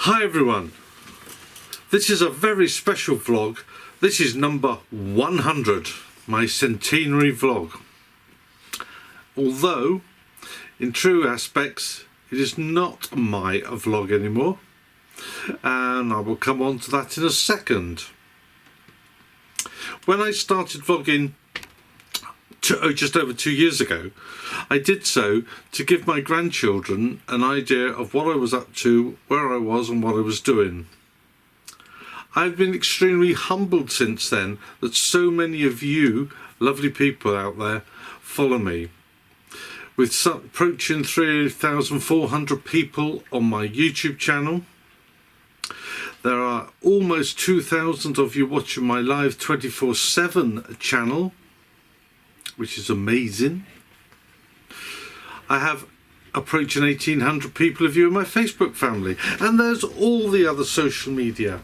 Hi everyone, this is a very special vlog. This is number 100, my centenary vlog. Although, in true aspects, it is not my vlog anymore, and I will come on to that in a second. When I started vlogging just over 2 years ago, I did so to give my grandchildren an idea of what I was up to, where I was and what I was doing. I've been extremely humbled since then that so many of you lovely people out there follow me. With approaching 3,400 people on my YouTube channel, there are almost 2,000 of you watching my live 24/7 channel, which is amazing. I have approaching 1,800 people of you in my Facebook family, and there's all the other social media.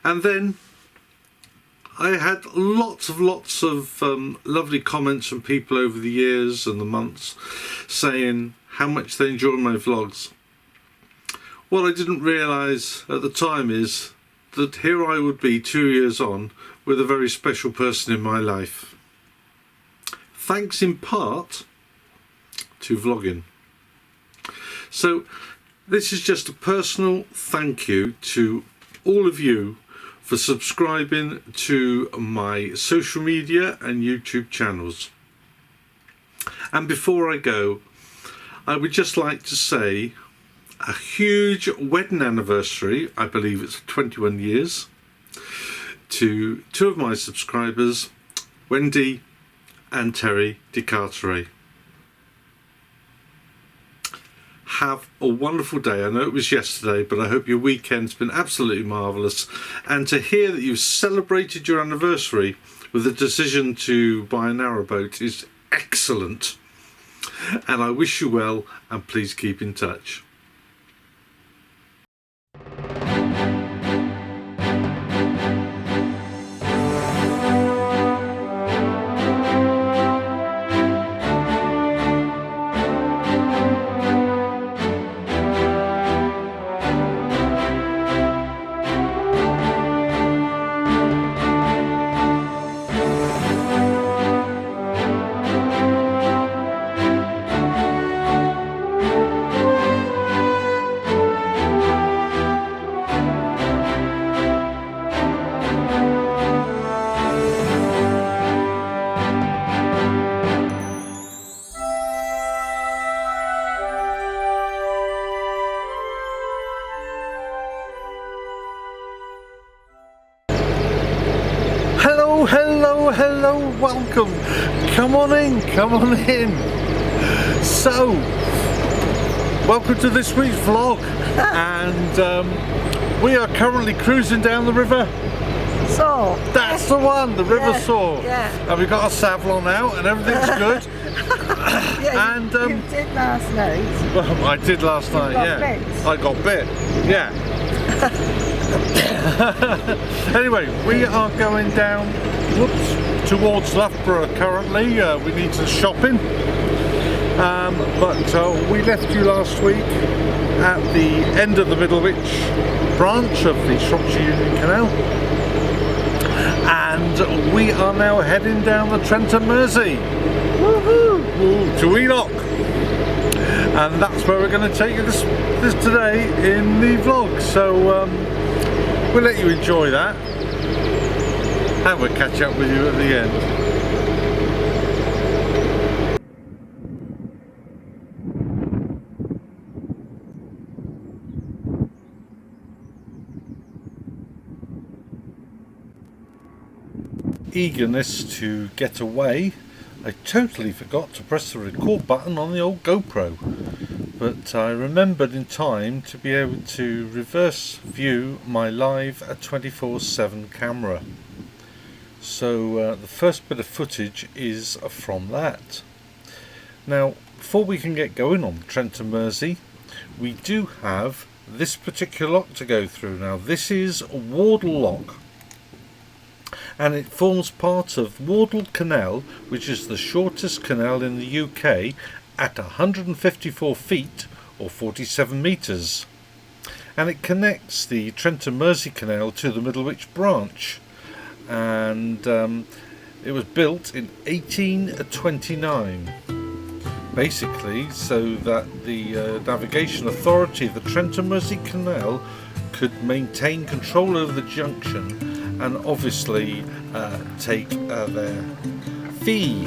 And then I had lots of lovely comments from people over the years and the months saying how much they enjoy my vlogs. What I didn't realise at the time is that here I would be 2 years on with a very special person in my life. Thanks in part to vlogging. So this is just a personal thank you to all of you for subscribing to my social media and YouTube channels. And before I go, I would just like to say a huge wedding anniversary, I believe it's 21 years, to two of my subscribers, Wendy and Terry de Carteret. Have a wonderful day. I know it was yesterday, but I hope your weekend's been absolutely marvellous. And to hear that you've celebrated your anniversary with a decision to buy a narrowboat is excellent. And I wish you well, and please keep in touch. Hello, welcome. Come on in. So, welcome to this week's vlog, and we are currently cruising down the river. Saw. That's the one, the River Saw. Yeah. And we've got our Savlon out and everything's good. Yeah, and you did last night. Well, I did last night, yeah. Bit. I got bit, yeah. Anyway, we are going down towards Loughborough currently. We need some shopping, but we left you last week at the end of the Middlewich branch of the Shropshire Union Canal, and we are now heading down the Trent and Mersey to Wheelock, and that's where we're going to take you this today in the vlog. So we'll let you enjoy that, and we'll catch up with you at the end. Eagerness to get away, I totally forgot to press the record button on the old GoPro, but I remembered in time to be able to reverse view my live 24/7 camera. So the first bit of footage is from that. Now, before we can get going on Trent and Mersey, we do have this particular lock to go through. Now, this is Wheelock Lock, and it forms part of Wheelock Canal, which is the shortest canal in the UK at 154 feet or 47 metres. and it connects the Trent and Mersey Canal to the Middlewich branch, and it was built in 1829, basically so that the Navigation Authority of the Trent and Mersey Canal could maintain control over the junction and obviously take their fee.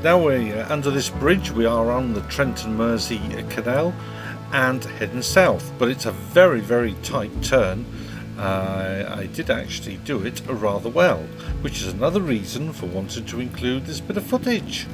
Now we're under this bridge. We are on the Trent and Mersey Canal and heading south, but it's a very, very tight turn, I did actually do it rather well, which is another reason for wanting to include this bit of footage.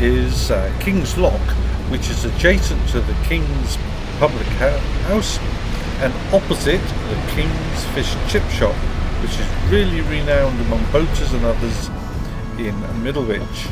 Is King's Lock, which is adjacent to the King's Public House and opposite the King's Fish Chip Shop, which is really renowned among boaters and others in Middlewich.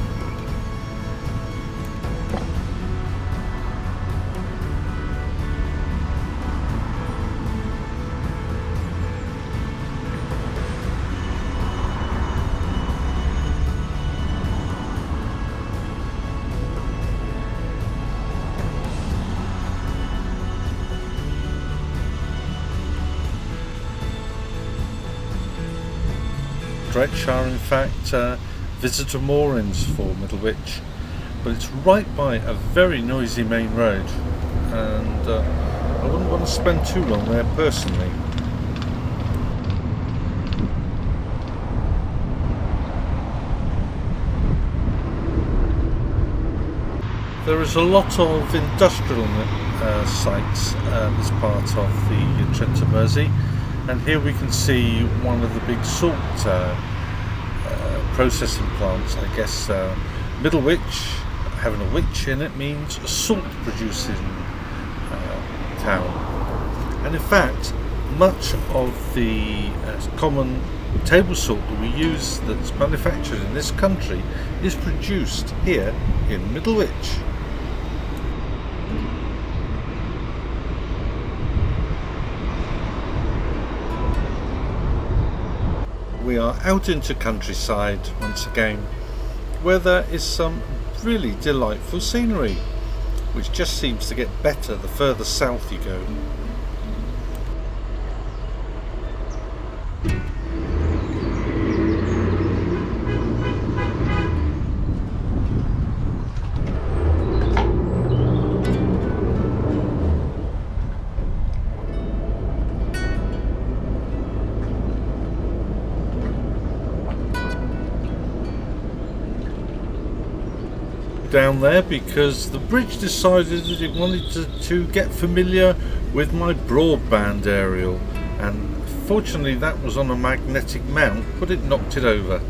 Stretch are in fact visitor moorings for Middlewich, but it's right by a very noisy main road, and I wouldn't want to spend too long there personally. There is a lot of industrial sites as part of the Trent and Mersey, and here we can see one of the big salt processing plants. I guess Middlewich, having a witch in it, means a salt producing town. And in fact, much of the common table salt that we use that's manufactured in this country is produced here in Middlewich. We are out into countryside once again, where there is some really delightful scenery, which just seems to get better the further south you go. Down there because the bridge decided that it wanted to get familiar with my broadband aerial, and fortunately that was on a magnetic mount, but it knocked it over.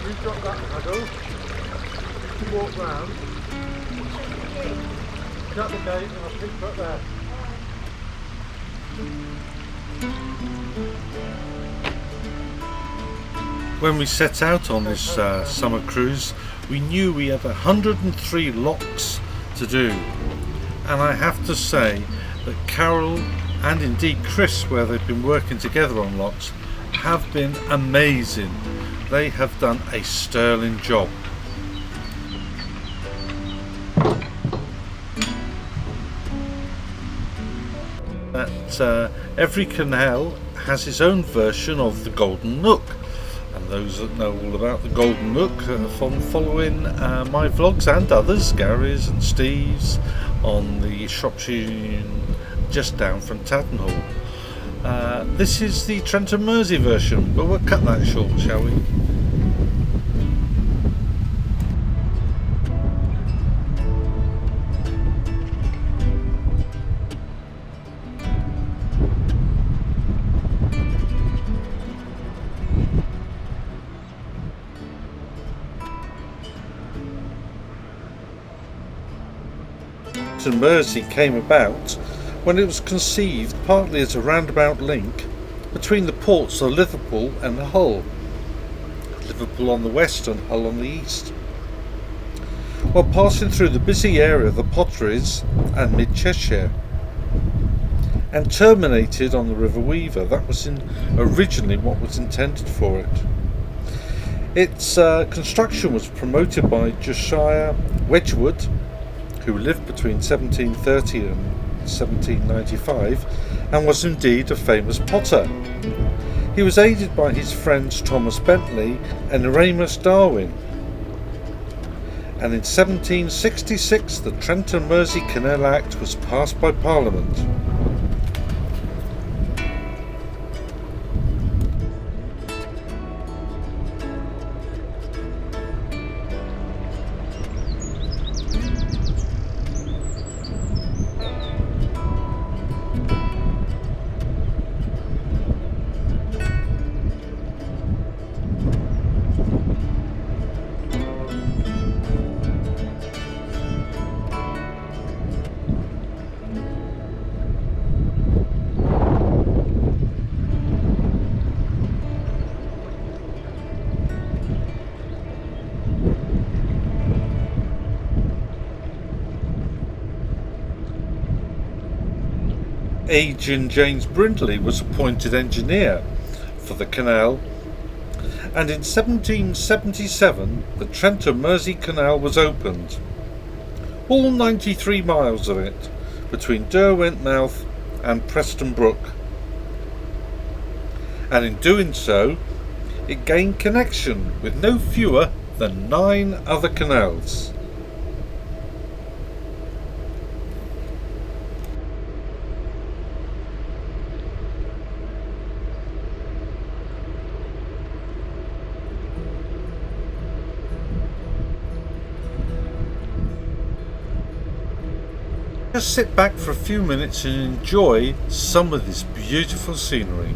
You drop that paddle, you walk round, shut the gate and I'll pick you up there. When we set out on this summer cruise, we knew we had 103 locks to do, and I have to say that Carol and indeed Chris, where they've been working together on locks, have been amazing. They have done a sterling job. Every canal has its own version of the Golden Nook, and those that know all about the Golden Nook from following my vlogs and others, Gary's and Steve's, on the Shropshire just down from Tattenhall. This is the Trent and Mersey version, but we'll cut that short, shall we? Trent and Mersey came about when it was conceived partly as a roundabout link between the ports of Liverpool and Hull, Liverpool on the west and Hull on the east, while passing through the busy area of the Potteries and mid-Cheshire, and terminated on the River Weaver. That was originally what was intended for it. Its construction was promoted by Josiah Wedgwood, who lived between 1730 and 1795 and was indeed a famous potter. He was aided by his friends Thomas Bentley and Ramus Darwin, and in 1766 the Trent and Mersey Canal Act was passed by Parliament. Agent James Brindley was appointed engineer for the canal, and in 1777 the Trent and Mersey Canal was opened, all 93 miles of it, between Derwent Mouth and Preston Brook, and in doing so it gained connection with no fewer than 9 other canals. Just sit back for a few minutes and enjoy some of this beautiful scenery.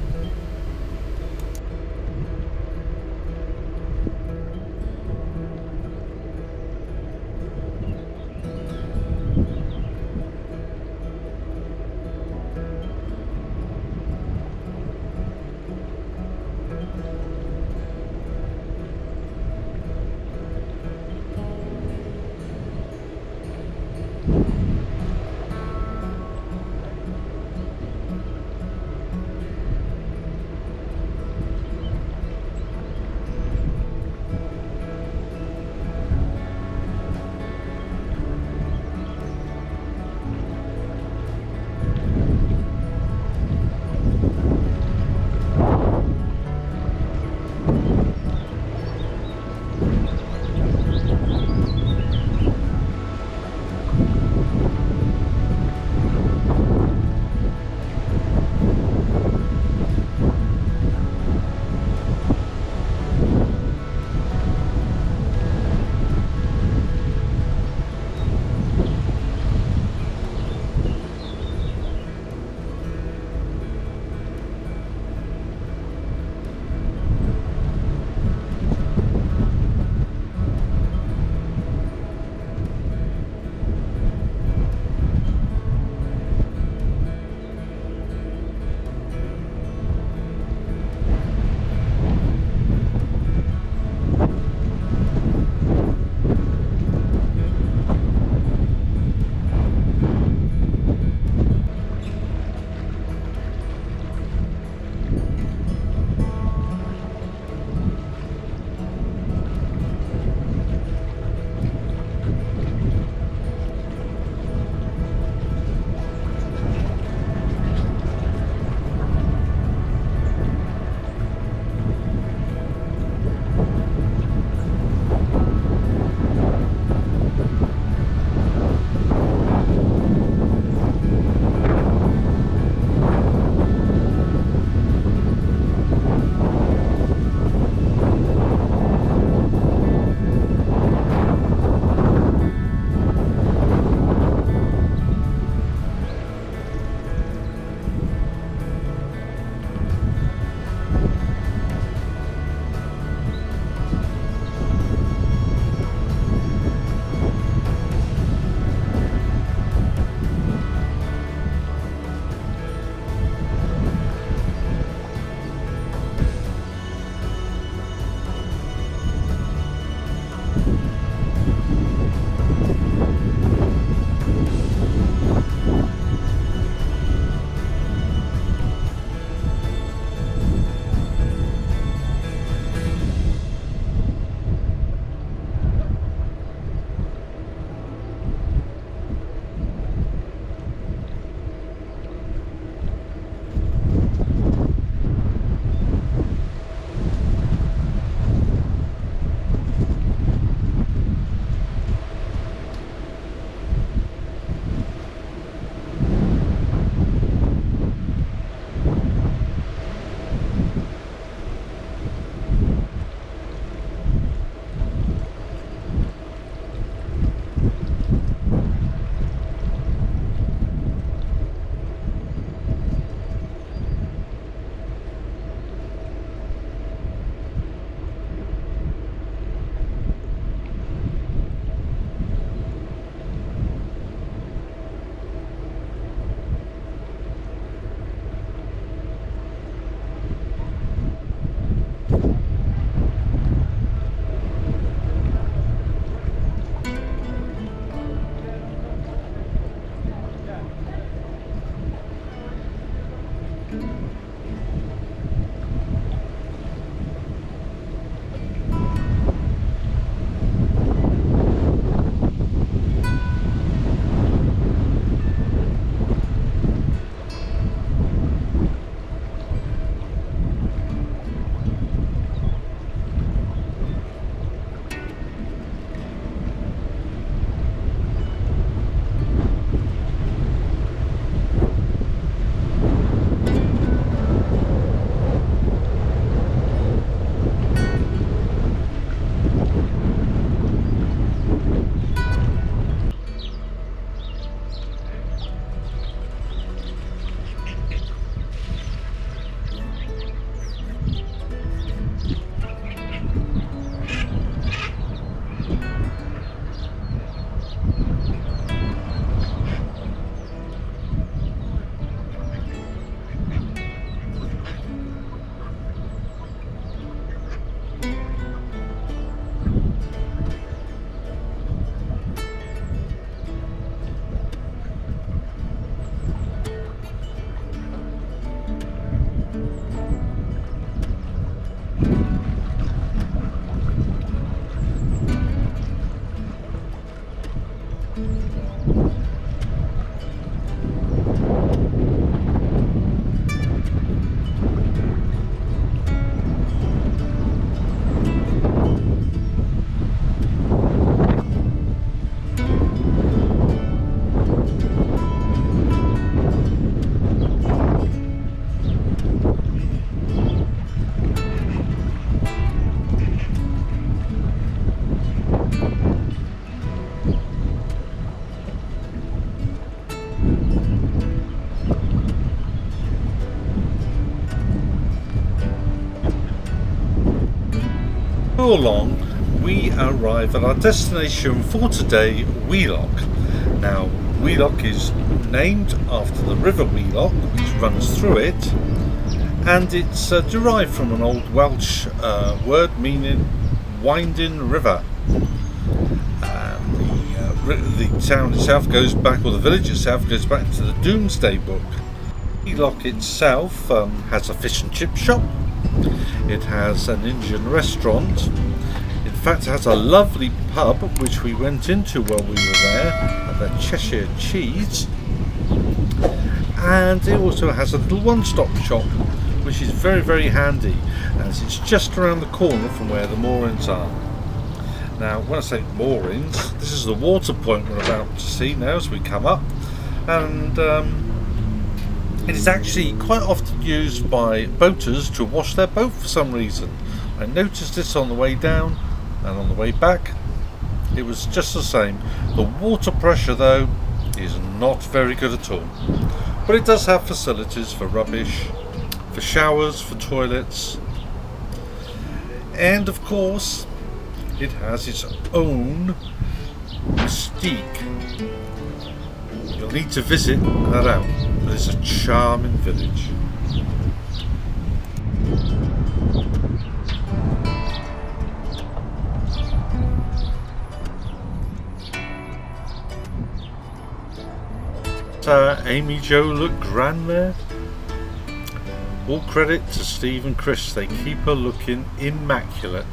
Before long, we arrive at our destination for today, Wheelock. Now, Wheelock is named after the River Wheelock, which runs through it, and it's derived from an old Welsh word meaning winding river. The town itself goes back, or the village itself goes back to the Domesday Book. Wheelock itself has a fish and chip shop. It has an Indian restaurant. In fact, it has a lovely pub which we went into while we were there, at the Cheshire Cheese. And it also has a little one-stop shop which is very, very handy, as it's just around the corner from where the moorings are. Now, when I say moorings, this is the water point we're about to see now as we come up, and it is actually quite often used by boaters to wash their boat for some reason. I noticed this on the way down and on the way back. It was just the same. The water pressure though is not very good at all. But it does have facilities for rubbish, for showers, for toilets. And of course, it has its own mystique. You'll need to visit that out. But it's a charming village. Amy Jo look grand there. All credit to Steve and Chris, they keep her looking immaculate.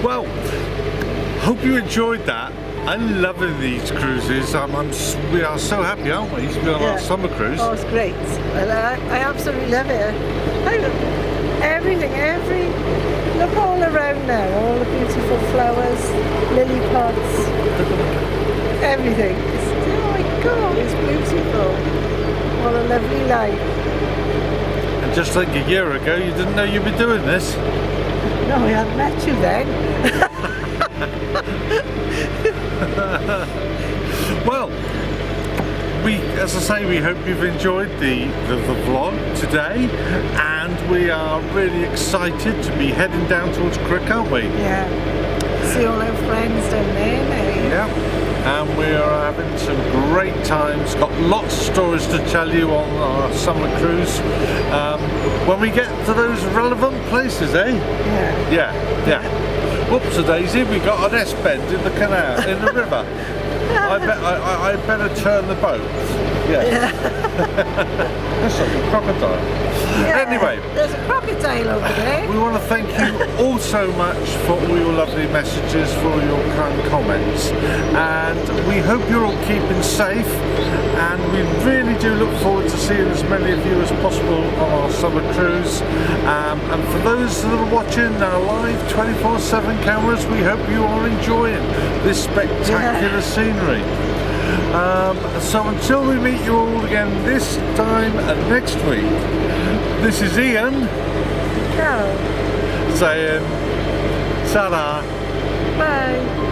Well, hope you enjoyed that. I'm loving these cruises. We are so happy, aren't we, to be on our summer cruise? Oh, it's great. Well, I absolutely love it. Look all around now, all the beautiful flowers, lily pods, everything. Oh my God, it's beautiful. What a lovely life. And just like a year ago, you didn't know you'd be doing this. No, I hadn't met you then. Well, as I say, we hope you've enjoyed the vlog today, and we are really excited to be heading down towards Crick, aren't we? Yeah. See all our friends down there now. Yeah. And we are having some great times. Got lots of stories to tell you on our summer cruise. When we get to those relevant places, eh? Yeah. Whoops a daisy, we got an S-bend in the canal, in the river. I better turn the boat. Yeah. That's like a crocodile. Yeah, anyway, there's a crocodile over there. We want to thank you all so much for all your lovely messages, for all your kind comments, and we hope you're all keeping safe, and we really do look forward to seeing as many of you as possible on our summer cruise. And for those that are watching our live 24/7 cameras, we hope you are enjoying this spectacular scenery. So until we meet you all again this time and next week, this is Ian saying ta-da. Bye.